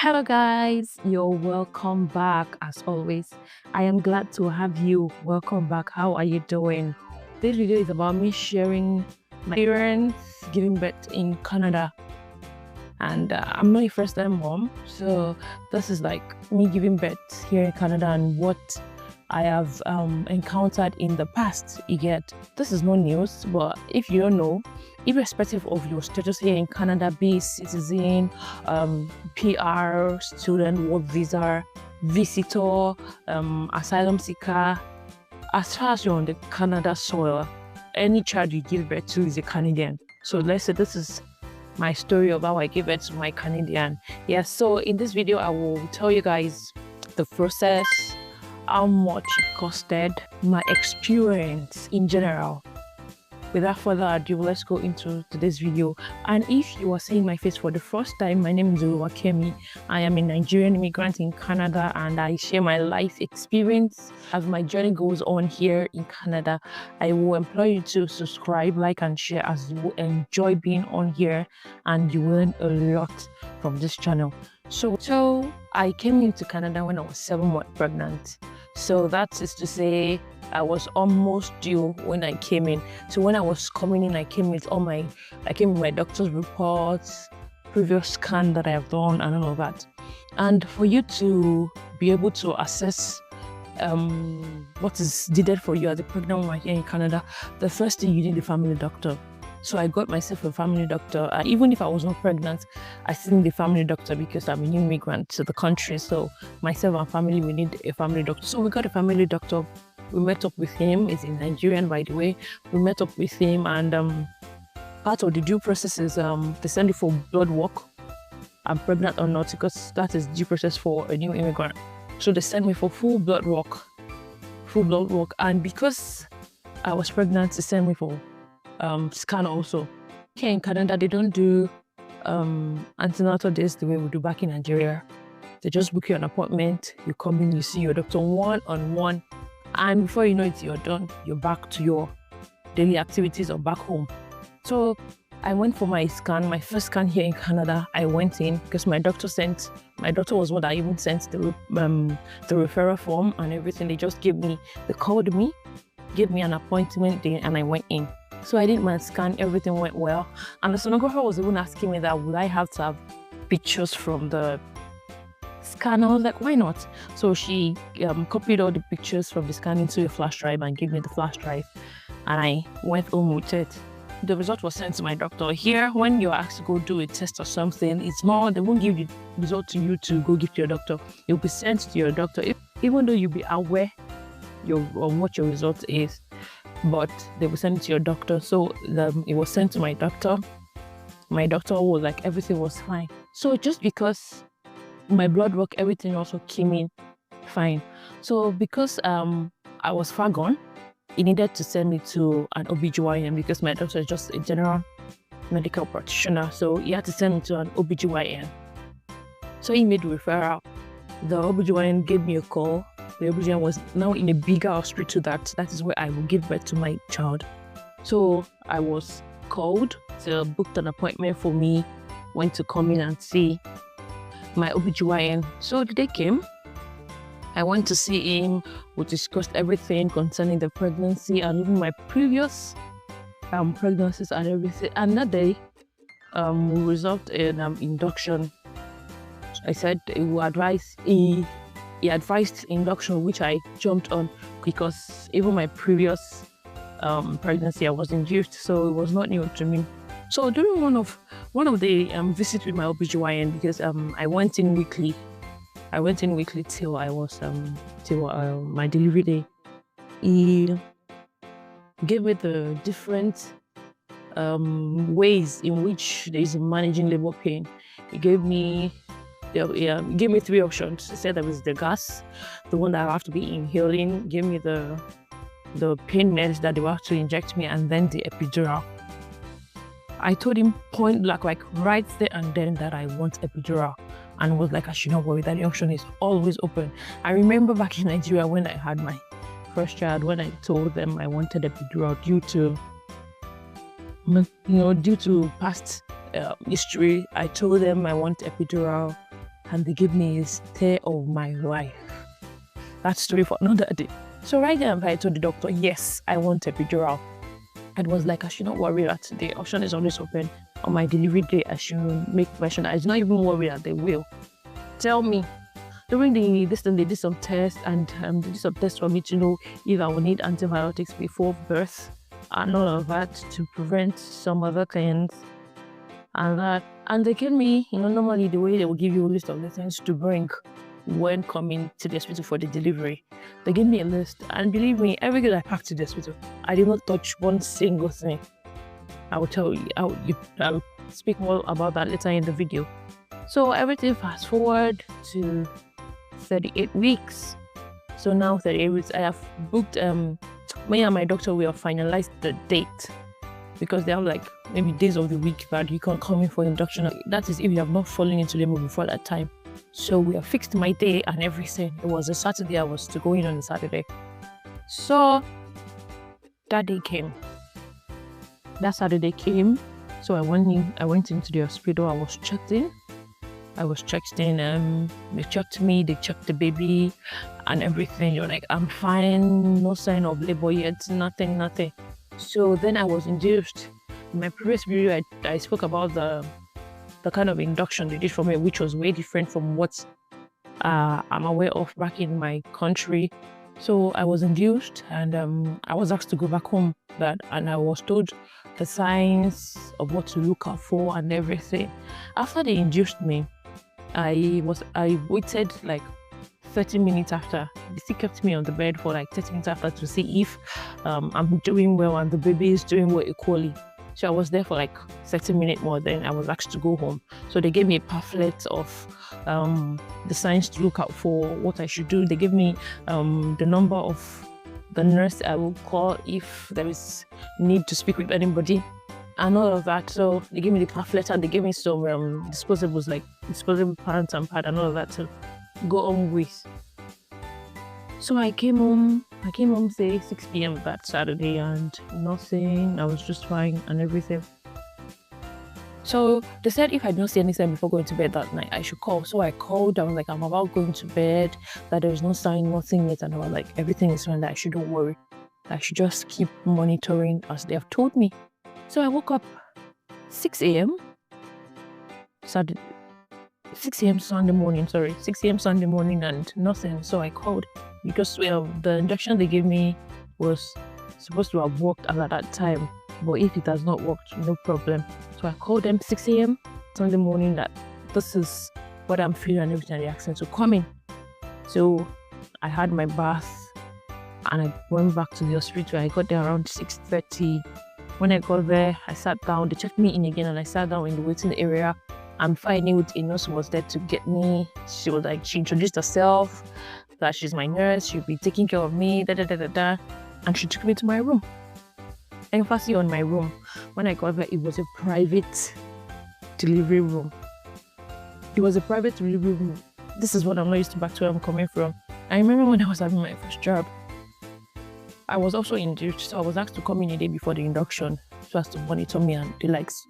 Hello, guys. You're welcome back as always. I am glad to have you. Welcome back. How are you doing? This video is about me sharing my experience giving birth in Canada. And I'm not a first time mom, so this is like me giving birth here in Canada and what I have encountered in the past. You get, this is no news, but if you don't know, irrespective of your status here in Canada, be it citizen, PR, student, work visa, visitor, asylum seeker, as far as you're on the Canada soil, any child you give birth to is a Canadian. So let's say this is my story of how I gave birth to my Canadian. Yeah, so in this video, I will tell you guys the process, how much it costed, my experience in general. Without further ado, let's go into today's video. And if you are seeing my face for the first time, my name is Oluwakemi. I am a Nigerian immigrant in Canada and I share my life experience as my journey goes on here in Canada. I will implore you to subscribe, like, and share as you will enjoy being on here and you will learn a lot from this channel. So I came into Canada when I was 7 months pregnant. So that is to say, I was almost due when I came in. So when I was coming in, I came with my doctor's reports, previous scan that I have done and all of that. And for you to be able to assess what is needed for you as a pregnant woman here in Canada, the first thing you need a family doctor. So I got myself a family doctor. And even if I was not pregnant, I still need a family doctor because I'm a new immigrant to the country. So myself and family, we need a family doctor. So we got a family doctor. We met up with him. He's in Nigerian, by the way. We met up with him and part of the due process is they send you for blood work. I'm pregnant or not, because that is due process for a new immigrant. So they sent me for full blood work. And because I was pregnant, they sent me for scan also. Here in Canada, they don't do antenatal days the way we do back in Nigeria. They just book you an appointment, you come in, you see your doctor one-on-one, and before you know it, you're done. You're back to your daily activities or back home. So I went for my scan, my first scan here in Canada. I went in because my doctor was one that even sent the referral form and everything. They called me, gave me an appointment day, and I went in. So I did my scan, everything went well. And the sonographer was even asking me that would I have to have pictures from the scan. I was like, why not? So she copied all the pictures from the scan into a flash drive and gave me the flash drive. And I went home with it. The result was sent to my doctor. Here, when you're asked to go do a test or something, it's more, they won't give the result to you to go give to your doctor. You'll be sent to your doctor, even though you'll be aware of what your result is. But they will send it to your doctor. So it was sent to my doctor. My doctor was like, everything was fine. So just because my blood work, everything also came in fine. So because I was far gone, he needed to send me to an OBGYN because my doctor is just a general medical practitioner. So he had to send me to an OBGYN. So he made a referral. The OBGYN gave me a call. The OBGYN was now in a bigger hospital that is where I will give birth to my child. So I was called, so booked an appointment for me, went to come in and see my OBGYN. So the day came, I went to see him. We discussed everything concerning the pregnancy and even my previous pregnancies and everything. And that day, we resolved in induction. I said he advised induction, which I jumped on because even my previous pregnancy, I was induced, so it was not new to me. So during one of the visits with my OBGYN, because I went in weekly till I was my delivery day. He gave me the different ways in which there is managing labor pain. He gave me 3 options. He said there was the gas, the one that I have to be inhaling, gave me the pain meds that they will have to inject me, and then the epidural. I told him point blank, like right there and then, that I want epidural, and was like, I should not worry, that the option is always open. I remember back in Nigeria when I had my first child, when I told them I wanted epidural due to past history. I told them I want epidural. and they gave me a stare of my life. That story for another day. So right there, I told the doctor, yes, I want epidural. And was like, I should not worry that the option is always open. On my delivery day, I should make mention that I do not even worry that they will. Tell me, during this thing, they did some tests, and they did some tests for me to know if I will need antibiotics before birth and all of that to prevent some other things. And they gave me, normally the way they will give you a list of the things to bring when coming to the hospital for the delivery. They gave me a list, and believe me, every day I packed to the hospital, I did not touch one single thing. I will tell you, I'll speak more about that later in the video. So everything fast forward to 38 weeks. So now 38 weeks, I have booked, me and my doctor, we have finalized the date, because they have like maybe days of the week that you can come in for induction. That is if you have not fallen into labor before that time. So we have fixed my day and everything. It was a Saturday, I was to go in on a Saturday. So that day came. That Saturday came. So I went into the hospital, I was checked in. They checked me, they checked the baby and everything. You're like, I'm fine, no sign of labor yet, nothing. So then I was induced. In my previous video, I spoke about the kind of induction they did for me, which was way different from what I'm aware of back in my country. So I was induced, and I was asked to go back home, and I was told the signs of what to look out for and everything. After they induced me, I waited like 30 minutes after. They still kept me on the bed for like 30 minutes after to see if I'm doing well and the baby is doing well equally. So I was there for like 30 minutes more, then I was asked to go home. So they gave me a pamphlet of the signs to look out for, what I should do. They gave me the number of the nurse I will call if there is need to speak with anybody and all of that. So they gave me the pamphlet, and they gave me some disposables, like disposable pants and pad and all of that to go home with. So I came home say 6 p.m. that Saturday, and nothing. I was just fine and everything. So they said if I don't see any sign before going to bed that night, I should call. So I called. I was like, I'm about going to bed, that there is no sign, nothing yet. And I was like, everything is fine, that I shouldn't worry. I should just keep monitoring as they have told me. So I woke up 6 a.m. Saturday. 6 a.m. Sunday morning, and nothing. So I called, because the induction they gave me was supposed to have worked at that time, but if it has not worked, no problem. So I called them 6 a.m. Sunday morning that this is what I'm feeling and everything. They asked me to come in. So I had my bath and I went back to the hospital. I got there around 6:30. When I got there, I sat down. They checked me in again, and I sat down in the waiting area. And before I knew it, a nurse was there to get me. She introduced herself, that she's my nurse, she'll be taking care of me, and she took me to my room. Emphasis on my room. When I got there, it was a private delivery room. This is what I'm not used to back to where I'm coming from. I remember when I was having my first job, I was also induced, so I was asked to come in a day before the induction so as to monitor me and the likes,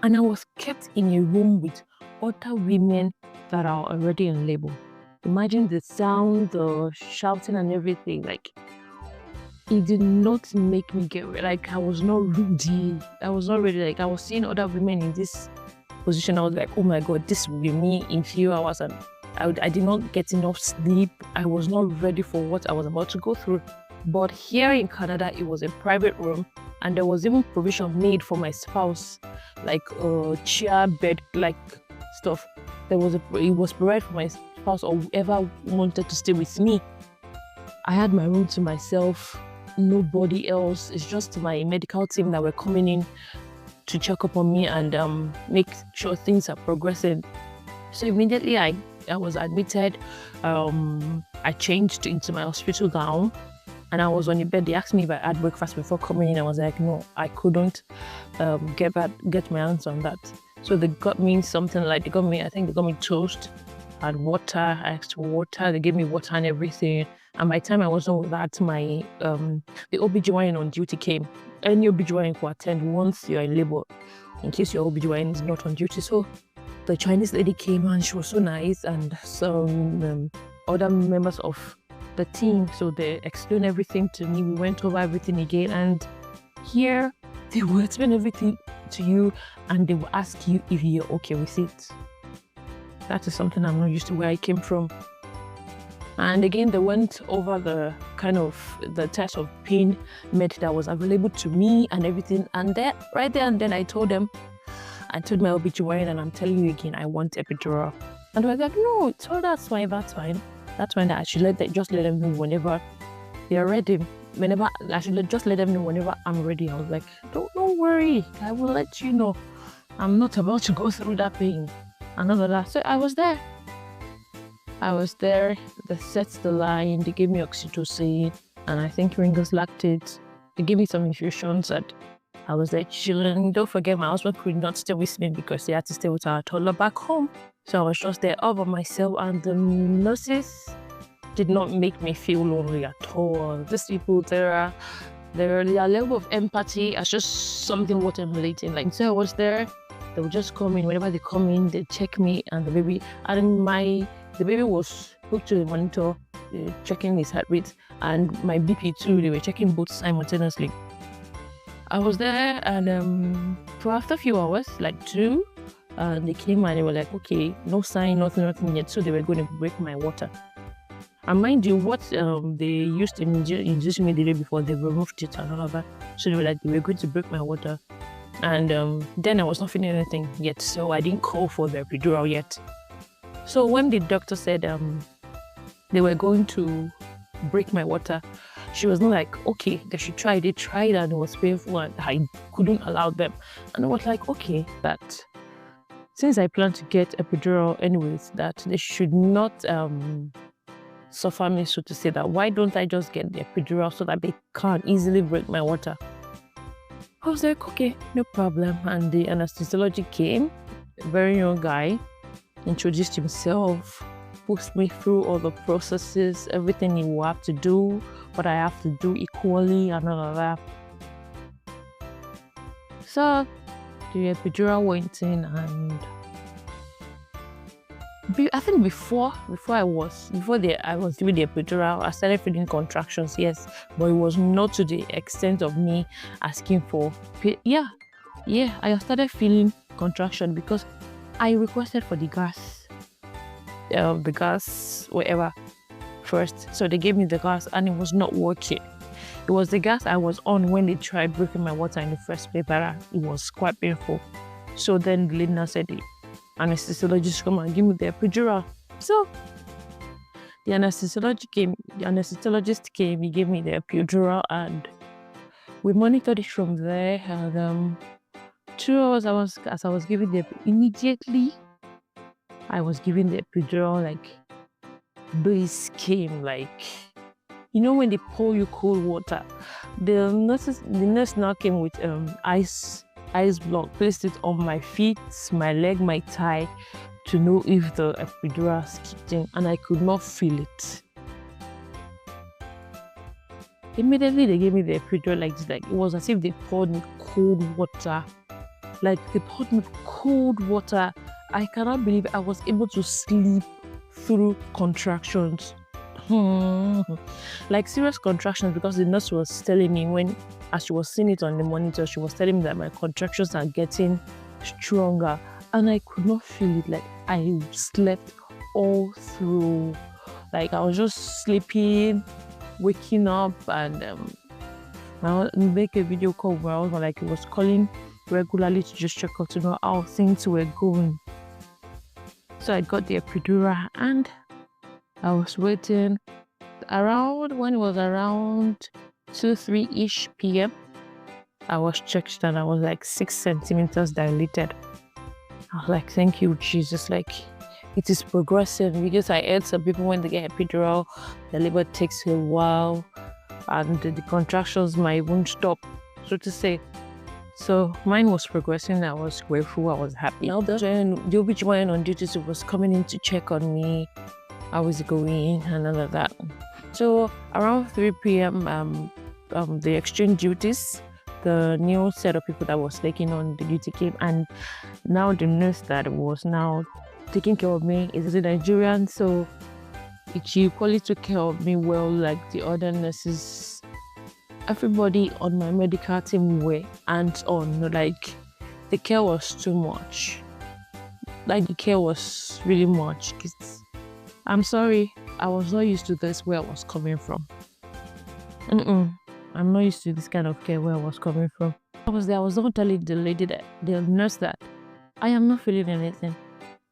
And I was kept in a room with other women that are already in labor. Imagine the sound, the shouting and everything. Like, it did not make me get ready. Like, I was not ready. Like, I was seeing other women in this position. I was like, oh my God, this will be me in few hours. And I did not get enough sleep. I was not ready for what I was about to go through. But here in Canada, it was a private room, and there was even provision made for my spouse, like chair, bed, like stuff. It was provided for my spouse or whoever wanted to stay with me. I had my room to myself, nobody else. It's just my medical team that were coming in to check up on me and make sure things are progressing. So immediately I was admitted. I changed into my hospital gown. And I was on the bed. They asked me if I had breakfast before coming in. I was like, no, I couldn't get my hands on that. So they got me something like, they got me toast and water. I asked for water. They gave me water and everything. And by the time I was done with that, the OBGYN on duty came. Any OBGYN could attend once you're in labor, in case your OBGYN is not on duty. So the Chinese lady came and she was so nice, and some other members of the team. So they explained everything to me. We went over everything again, and here they will explain everything to you, and they will ask you if you're okay with it. That is something I'm not used to where I came from. And again, they went over the kind of the test of pain med that was available to me and everything. And then right there and then I told my OBGYN, and I'm telling you again, I want epidural. And they were like, no, so that's fine. That's fine. I should just let them know whenever they're ready. I should just let them know whenever I'm ready. I was like, don't worry, I will let you know. I'm not about to go through that pain. And all of that. So I was there. They set the line, they gave me oxytocin, and I think Ringo's lactate. They gave me some infusions, and I was there chilling. Don't forget, my husband could not stay with me because he had to stay with our toddler back home. So I was just there all by myself, and the nurses did not make me feel lonely at all. These people, their level of empathy is just something worth emulating. Like, so I was there. They would just come in. Whenever they come in, they check me and the baby. And the baby was hooked to the monitor, checking his heart rate, and my BP too. They were checking both simultaneously. I was there, and for after a few hours, like 2, they came and they were like, okay, no sign, nothing yet. So they were going to break my water. And mind you, what they used to induce me the day before, they removed it and all of that. So they were going to break my water. And then I was not feeling anything yet, so I didn't call for the epidural yet. So when the doctor said they were going to break my water, she was not like, okay, they should try. They tried and it was painful and I couldn't allow them. And I was like, okay, that since I plan to get epidural anyways, that they should not suffer me, so to say, that why don't I just get the epidural so that they can't easily break my water? I was like, okay, no problem. And the anesthesiologist came, a very young guy, introduced himself, pushed me through all the processes, everything he will have to do, what I have to do equally, and all of that. So the epidural went in, and I think before I was doing the epidural, I started feeling contractions, yes, but it was not to the extent of me asking for. I started feeling contraction because I requested for the gas whatever first. So they gave me the gas and it was not working. It was the gas I was on when they tried breaking my water in the first place, but it was quite painful. So then the lady now said, the anesthesiologist come and give me the epidural. So the anesthesiologist came, he gave me the epidural, and we monitored it from there. And 2 hours as I was giving immediately I was giving the epidural, like bliss came, like, you know when they pour you cold water. The nurse now came with ice block, placed it on my feet, my leg, my thigh, to know if the epidural kicked in, and I could not feel it. Immediately they gave me the epidural like this, like it was as if they poured me cold water. I cannot believe I was able to sleep through contractions. Like serious contractions, because the nurse was telling me as she was seeing it on the monitor, she was telling me that my contractions are getting stronger, and I could not feel it. Like I slept all through. Like I was just sleeping, waking up, and I make a video call where I was calling regularly to just check out to know how things were going. So I got the epidural and I was waiting when it was around 2-3-ish p.m. I was checked and I was like 6 centimeters dilated. I was like, thank you, Jesus. Like, it is progressing, because I heard some people when they get epidural, the labor takes a while and the contractions might won't stop, so to say. So mine was progressing. I was grateful. I was happy. Now the OBGYN on duty was coming in to check on me. How was it going and all of that. So around 3 p.m. They exchanged duties. the new set of people that was taking on the duty came, and now the nurse that was now taking care of me is a Nigerian, so she equally took care of me well like the other nurses. Everybody on my medical team were hands-on, like the care was too much. Like the care was really much. I'm sorry, I was not used to this where I was coming from. I'm not used to this kind of care where I was coming from. I was not telling the lady the nurse that I am not feeling anything.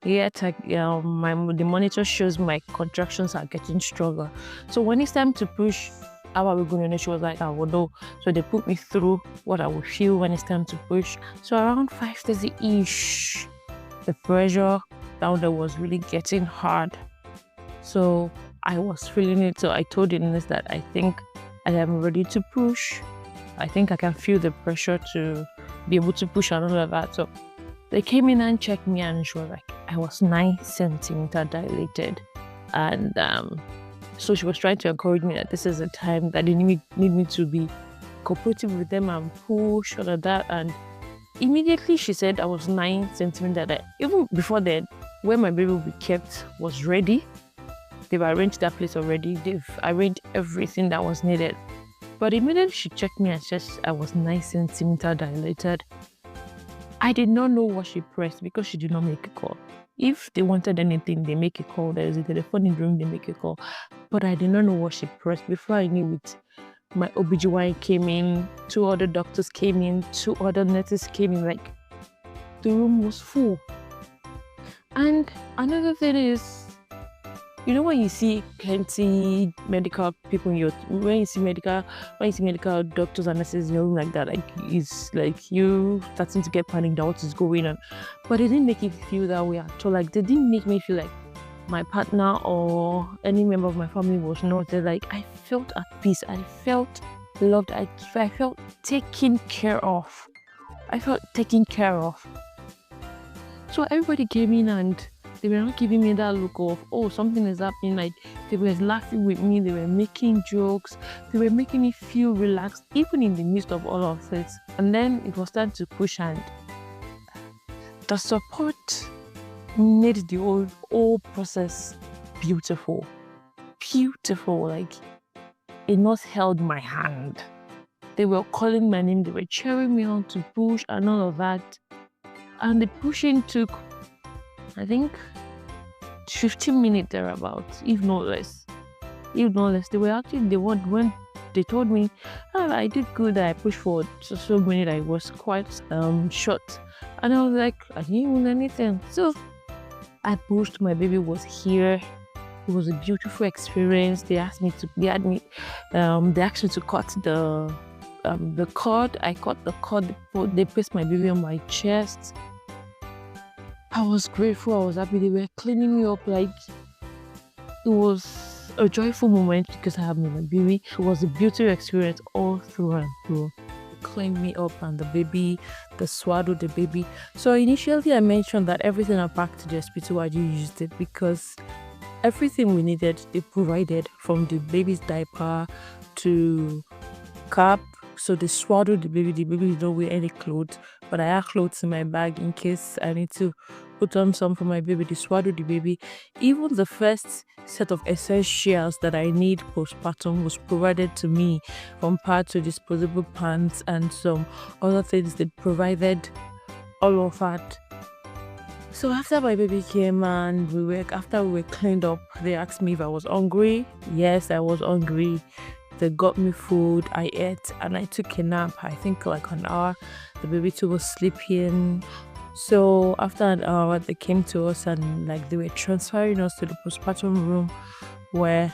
Yet the monitor shows my contractions are getting stronger. So when it's time to push, how are we going to know? She was like, I will know. So they put me through what I would feel when it's time to push. So around 5:30-ish, the pressure down there was really getting hard. So I was feeling it. So I told the nurse that I think I am ready to push. I think I can feel the pressure to be able to push and all of that. So they came in and checked me, and she was like, I was 9 centimeters dilated. And so she was trying to encourage me that this is a time that they need me to be cooperative with them and push all of that. And immediately she said I was 9 centimeters. That even before then, where my baby would be kept was ready. They've arranged that place already. They've arranged everything that was needed. But immediately she checked me and said I was 9 centimeters dilated. I did not know what she pressed because she did not make a call. If they wanted anything, they make a call. There is a telephone in the room, they make a call. But I did not know what she pressed. Before I knew it, my OBGYN came in, 2 other doctors came in, 2 other nurses came in. Like, the room was full. And another thing is, you know, when you see plenty medical people when you see medical doctors and nurses in your room like that, like it's like you starting to get panicked that what is going on. But it didn't make it feel that way at all. Like they didn't make me feel like my partner or any member of my family was not there. Like I felt at peace. I felt loved. I felt taken care of. So everybody came in and they were not giving me that look of, oh, something is happening. Like they were laughing with me, they were making jokes, they were making me feel relaxed, even in the midst of all of this. And then it was time to push, and the support made the whole process beautiful. Like a nurse held my hand. They were calling my name, they were cheering me on to push and all of that. And the pushing took, I think, 15 minutes thereabouts, if not less. They were actually the one when they told me, I did good, I pushed for so many that it was quite short. And I was like, I didn't win anything. So I pushed, my baby was here. It was a beautiful experience. They asked me to cut the cord. I cut the cord. They placed my baby on my chest. I was grateful. I was happy. They were cleaning me up. Like it was a joyful moment because I have my baby. It was a beautiful experience all through and through. They cleaned me up and the baby, they swaddled the baby. So initially I mentioned that everything I packed to the hospital, I used it because everything we needed, they provided, from the baby's diaper to cap. So they swaddled the baby. The baby didn't wear any clothes, but I had clothes in my bag in case I need to put on some for my baby. They swaddled the baby. Even the first set of essentials that I need postpartum was provided to me, from pads to disposable pants and some other things. They provided all of that. So after my baby came and after we were cleaned up, they asked me if I was hungry. Yes, I was hungry. They got me food, I ate, and I took a nap. I think like an hour. The baby too was sleeping. So after an hour, they came to us and like they were transferring us to the postpartum room where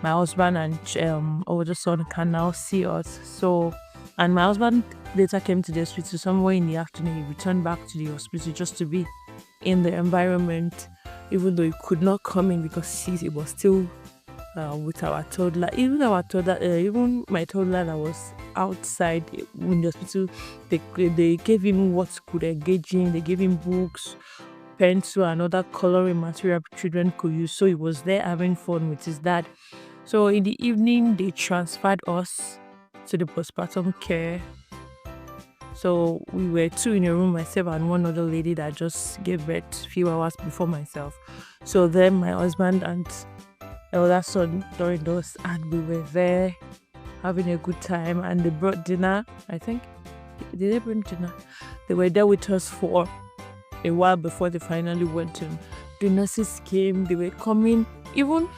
my husband and older son can now see us. So, and my husband later came to the hospital somewhere in the afternoon. He returned back to the hospital just to be in the environment, even though he could not come in because he was still with our toddler. Even my toddler that was outside in the hospital, they gave him what could engage him. They gave him books, pencil, and other coloring material children could use. So he was there having fun with his dad. So in the evening, they transferred us to the postpartum care So we were two in a room, myself and one other lady that just gave birth a few hours before myself. So then my husband and elder son joined us, and we were there having a good time. And they brought dinner. I think, did they bring dinner? They were there with us for a while before they finally went home. The nurses came. They were coming. Even,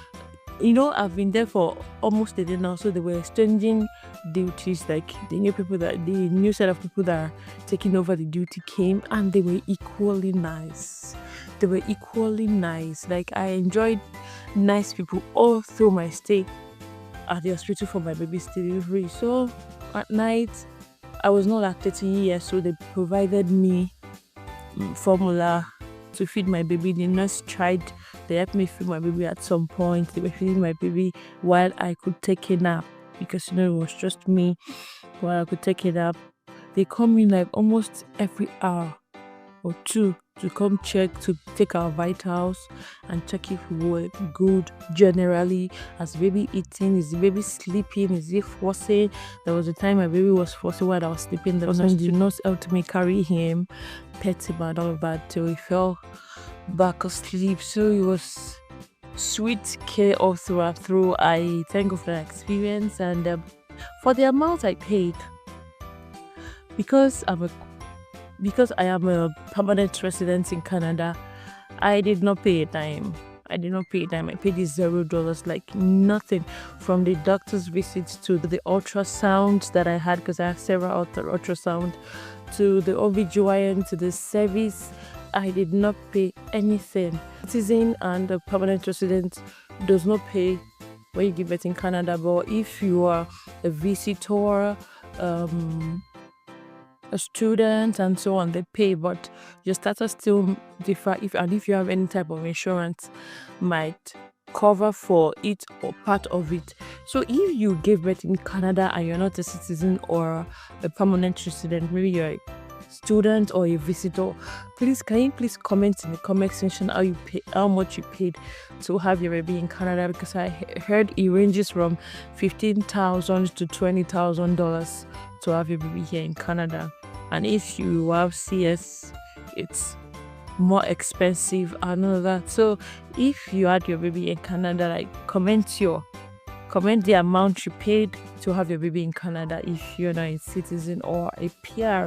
I've been there for almost a day now, so they were exchanging duties. Like the new set of people that are taking over the duty came, and they were equally nice. Like, I enjoyed nice people all through my stay at the hospital for my baby's delivery. So at night, I was not lactating yet, so they provided me formula to feed my baby. The nurse they helped me feed my baby at some point. They were feeding my baby while I could take a nap, because it was just me while I could take a nap. They come in like almost every hour or two to come check, to take our vitals and check if we were good generally. As the baby eating, is the baby sleeping, is he forcing? There was a time my baby was forcing while I was sleeping. The nurse did not help me carry him, pet him and all of that till he fell back asleep. So it was sweet care all through. I thank God for that experience, and for the amount I paid, because I am a permanent resident in Canada, I did not pay a dime. I paid $0, like nothing, from the doctor's visits to the ultrasound that I had, because I have several ultrasound, to the OBGYN, to the service. I did not pay anything. Citizen and a permanent resident does not pay when you give birth in Canada, but if you are a visitor, a student and so on, they pay, but your status still differ. If you have any type of insurance, might cover for it or part of it. So if you gave birth in Canada and you're not a citizen or a permanent resident, maybe you're a student or a visitor, can you please comment in the comment section how much you paid to have your baby in Canada, because I heard it ranges from $15,000 to $20,000 to have your baby here in Canada. And if you have CS, it's more expensive and all that. So if you had your baby in Canada, like comment the amount you paid to have your baby in Canada if you're not a citizen or a PR.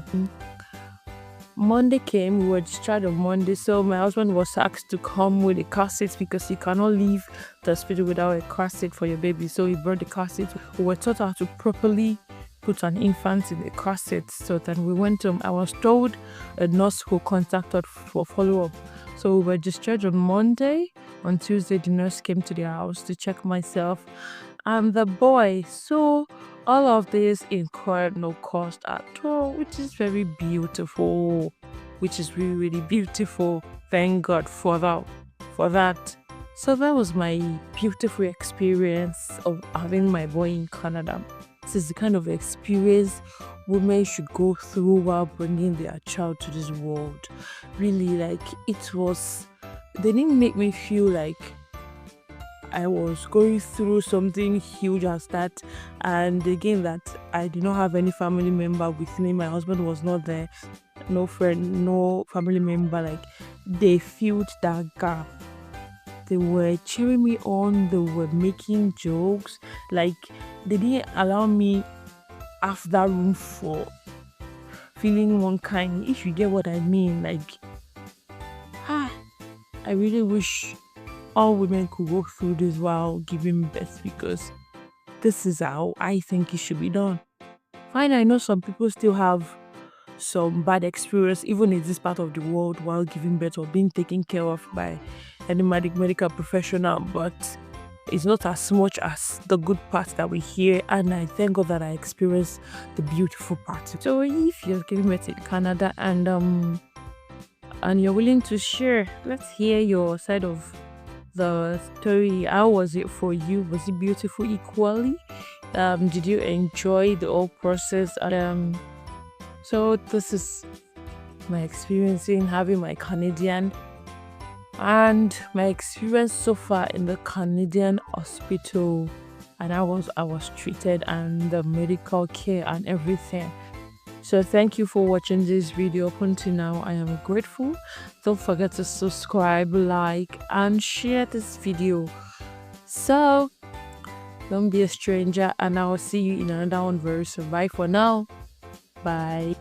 Monday came, we were discharged on Monday, so my husband was asked to come with a car seat, because you cannot leave the hospital without a car seat for your baby. So he brought the car seat. We were taught how to properly put an infant in the car seat. So then we went home. I was told a nurse who contacted for follow-up. So we were discharged on Monday. On Tuesday, the nurse came to the house to check myself and the boy. So all of this incurred no cost at all, which is very beautiful, which is really, really beautiful. Thank God for that. So that was my beautiful experience of having my boy in Canada. This is the kind of experience women should go through while bringing their child to this world. Really, like, they didn't make me feel like I was going through something huge as that. And again, that I did not have any family member with me. My husband was not there. No friend, no family member. Like, they filled that gap. They were cheering me on. They were making jokes. Like, they didn't allow me have that room for feeling one kind, if you get what I mean. Like, I really wish all women could go through this while giving birth, because this is how I think it should be done. Fine, I know some people still have some bad experience, even in this part of the world, while giving birth or being taken care of by any medical professional, but it's not as much as the good parts that we hear, and I thank God that I experienced the beautiful part. So if you're giving birth in Canada and you're willing to share, let's hear your side of the story. How was it for you? Was it beautiful equally? Did you enjoy the whole process? So this is my experience in having my Canadian, and my experience so far in the Canadian hospital, and I was treated, and the medical care and everything. So thank you for watching this video up until now. I am grateful. Don't forget to subscribe, like, and share this video. So don't be a stranger, and I will see you in another one very soon. Bye for now. Bye.